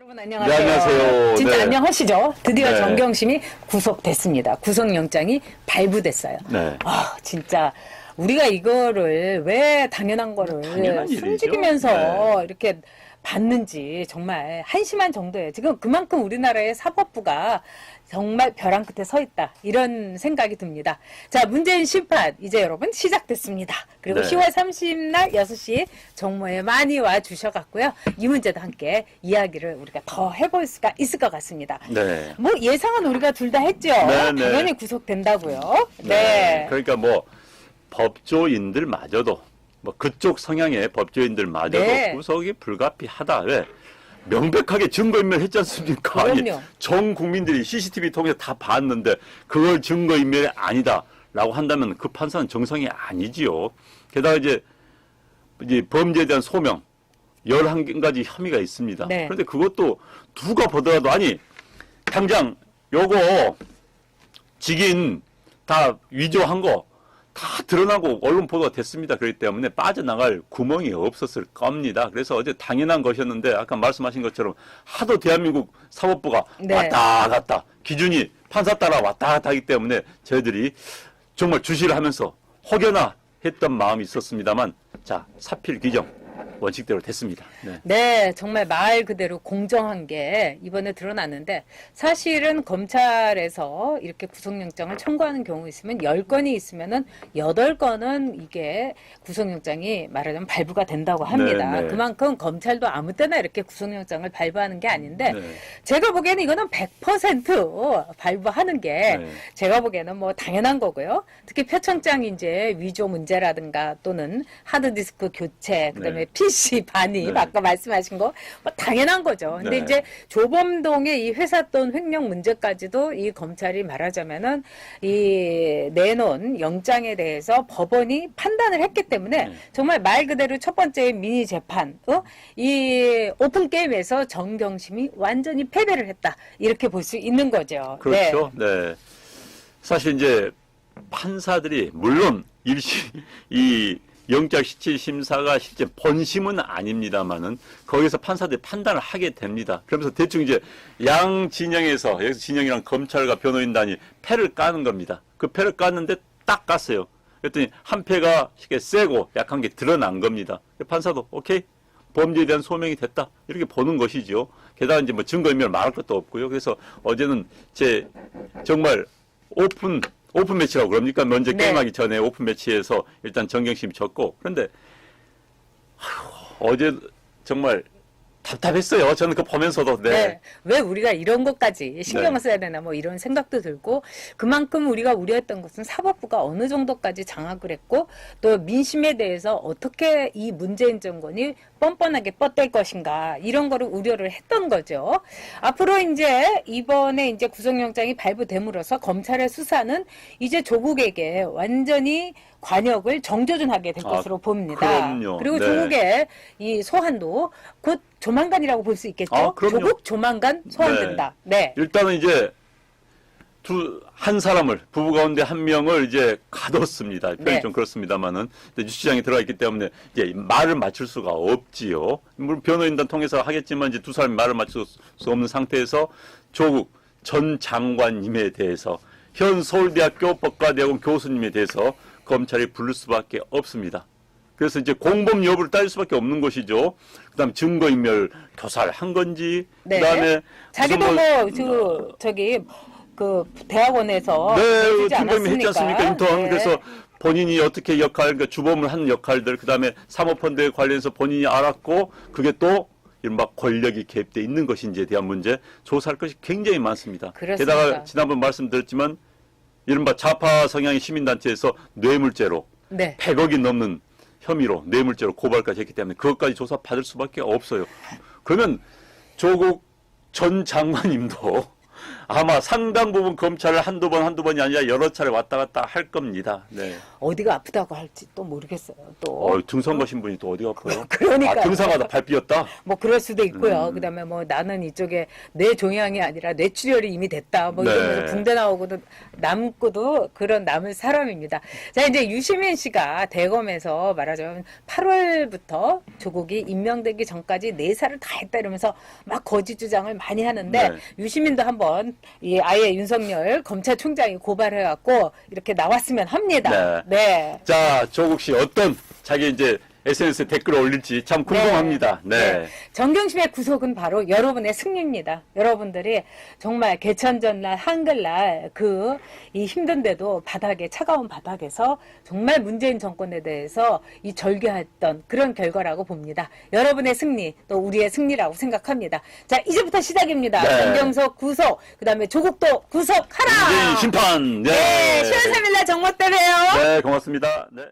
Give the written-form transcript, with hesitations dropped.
여러분 안녕하세요. 네, 안녕하세요. 진짜 네. 안녕하시죠? 드디어 네. 정경심이 구속됐습니다. 구속영장이 발부됐어요. 네. 아 진짜 우리가 이거를 왜 당연한 거를 당연한 일이죠. 숨기면서 네. 이렇게 받는지 정말 한심한 정도예요. 지금 그만큼 우리나라의 사법부가 정말 벼랑 끝에 서 있다. 이런 생각이 듭니다. 자, 문재인 심판 이제 여러분 시작됐습니다. 그리고 네. 10월 30날 6시 정모에 많이 와 주셔갖고요. 이 문제도 함께 이야기를 우리가 더 해볼 수가 있을 것 같습니다. 네. 뭐 예상은 우리가 둘 다 했죠. 네, 네. 당연히 구속된다고요. 네. 그러니까 뭐 법조인들마저도 뭐 그쪽 성향의 법조인들마저도 네. 구속이 불가피하다. 왜? 명백하게 증거인멸했지 않습니까? 아니, 그럼요. 전 국민들이 CCTV 통해서 다 봤는데 그걸 증거인멸이 아니다라고 한다면 그 판사는 정상이 아니지요. 게다가 이제 범죄에 대한 소명 11가지 혐의가 있습니다. 네. 그런데 그것도 누가 보더라도 아니 당장 요거 직인 다 위조한 거 다 드러나고 언론 보도가 됐습니다. 그렇기 때문에 빠져나갈 구멍이 없었을 겁니다. 그래서 어제 당연한 것이었는데 아까 말씀하신 것처럼 하도 대한민국 사법부가 네. 왔다 갔다 기준이 판사 따라 왔다 갔다 하기 때문에 저희들이 정말 주시를 하면서 혹여나 했던 마음이 있었습니다만 자 사필 규정 원칙대로 됐습니다. 네. 네, 정말 말 그대로 공정한 게 이번에 드러났는데 사실은 검찰에서 이렇게 구속영장을 청구하는 경우 있으면 10건이 있으면은 8건은 이게 구속영장이 말하자면 발부가 된다고 합니다. 네, 네. 그만큼 검찰도 아무 때나 이렇게 구속영장을 발부하는 게 아닌데 네. 제가 보기에는 이거는 100% 발부하는 게 네. 제가 보기에는 뭐 당연한 거고요. 특히 표창장 이제 위조 문제라든가 또는 하드디스크 교체, 그다음에 네. PC 반입, 네. 아까 말씀하신 거 뭐 당연한 거죠. 근데 네. 이제 조범동의 이 회사 돈 횡령 문제까지도 이 검찰이 말하자면은 이 내놓은 영장에 대해서 법원이 판단을 했기 때문에 네. 정말 말 그대로 첫 번째 미니 재판, 이 오픈 게임에서 정경심이 완전히 패배를 했다. 이렇게 볼 수 있는 거죠. 그렇죠. 네. 사실 이제 판사들이 물론 이 영장실질 심사가 실제 본심은 아닙니다만은 거기서 판사들이 판단을 하게 됩니다. 그러면서 대충 이제 양 진영에서 여기서 진영이랑 검찰과 변호인단이 패를 까는 겁니다. 그 패를 깠는데 딱 깠어요. 그랬더니 한 패가 쉽게 세고 약한 게 드러난 겁니다. 판사도 오케이 범죄에 대한 소명이 됐다 이렇게 보는 것이죠. 게다가 이제 뭐 증거인멸 말할 것도 없고요. 그래서 어제는 정말 오픈 매치라고 그럽니까? 먼저 네. 게임하기 전에 오픈 매치에서 일단 정경심이 졌고 그런데 어제 정말 답답했어요. 저는 그거 보면서도. 네. 네. 왜 우리가 이런 것까지 신경을 네. 써야 되나 뭐 이런 생각도 들고 그만큼 우리가 우려했던 것은 사법부가 어느 정도까지 장악을 했고 또 민심에 대해서 어떻게 이 문재인 정권이 뻔뻔하게 뻗댈 것인가 이런 거를 우려를 했던 거죠. 앞으로 이제 이번에 이제 구속영장이 발부됨으로써 검찰의 수사는 이제 조국에게 완전히 관역을 정조준하게 될 것으로 봅니다. 그럼요. 그리고 네. 조국의 이 소환도 곧 조만간이라고 볼 수 있겠죠. 아, 그럼요. 조국 조만간 소환된다. 네. 일단은 이제 한 사람을 부부 가운데 한 명을 이제 가뒀습니다. 표현이 네. 좀 그렇습니다만은 유치장에 들어가 있기 때문에 이제 말을 맞출 수가 없지요. 물론 변호인단 통해서 하겠지만 이제 두 사람이 말을 맞출 수 없는 상태에서 조국 전 장관님에 대해서 현 서울대학교 법과대학원 교수님에 대해서 검찰이 부를 수밖에 없습니다. 그래서 이제 공범 여부를 따질 수밖에 없는 것이죠. 그다음 증거인멸 교사를 한 건지, 네. 그다음에 자기도 그 대학원에서 네, 해주지 팀장님이 했지 않습니까? 인턴. 네. 그래서 본인이 어떻게 그러니까 주범을 한 역할들, 그다음에 사모펀드에 관련해서 본인이 알았고, 그게 또 이른바 권력이 개입돼 있는 것인지에 대한 문제 조사할 것이 굉장히 많습니다. 그렇습니다. 게다가 지난번 말씀드렸지만 이른바 좌파 성향의 시민단체에서 뇌물죄로 네. 100억이 넘는 혐의로 뇌물죄로 고발까지 했기 때문에 그것까지 조사받을 수밖에 없어요. 그러면 조국 전 장관님도 아마 상당 부분 검찰을 한두 번이 아니라 여러 차례 왔다 갔다 할 겁니다. 네. 어디가 아프다고 할지 또 모르겠어요. 또 등산 가신 분이 또 어디가 아파요? 그러니까요. 등산하다 발 삐었다? 뭐 그럴 수도 있고요. 그다음에 뭐 나는 이쪽에 뇌 종양이 아니라 뇌출혈이 이미 됐다. 뭐 네. 이러면서 붕대 나오고도 남고도 그런 남을 사람입니다. 자, 이제 유시민 씨가 대검에서 말하자면 8월부터 조국이 임명되기 전까지 4살을 다 했다 이러면서 막 거짓 주장을 많이 하는데 네. 유시민도 한번 이 아예 윤석열 검찰총장이 고발해갖고 이렇게 나왔으면 합니다. 네. 자, 조국 씨 어떤 자기 이제 SNS에 댓글을 올릴지 참 궁금합니다. 네. 정경심의 구속은 바로 여러분의 승리입니다. 여러분들이 정말 개천전날 한글날 그 이 힘든데도 바닥에 차가운 바닥에서 정말 문재인 정권에 대해서 이 절규했던 그런 결과라고 봅니다. 여러분의 승리 또 우리의 승리라고 생각합니다. 자, 이제부터 시작입니다. 네. 정경석 구속, 그다음에 조국도 구속하라. 문재인 심판. 네, 10월 3일날 정모 때 봬요. 네, 고맙습니다. 네.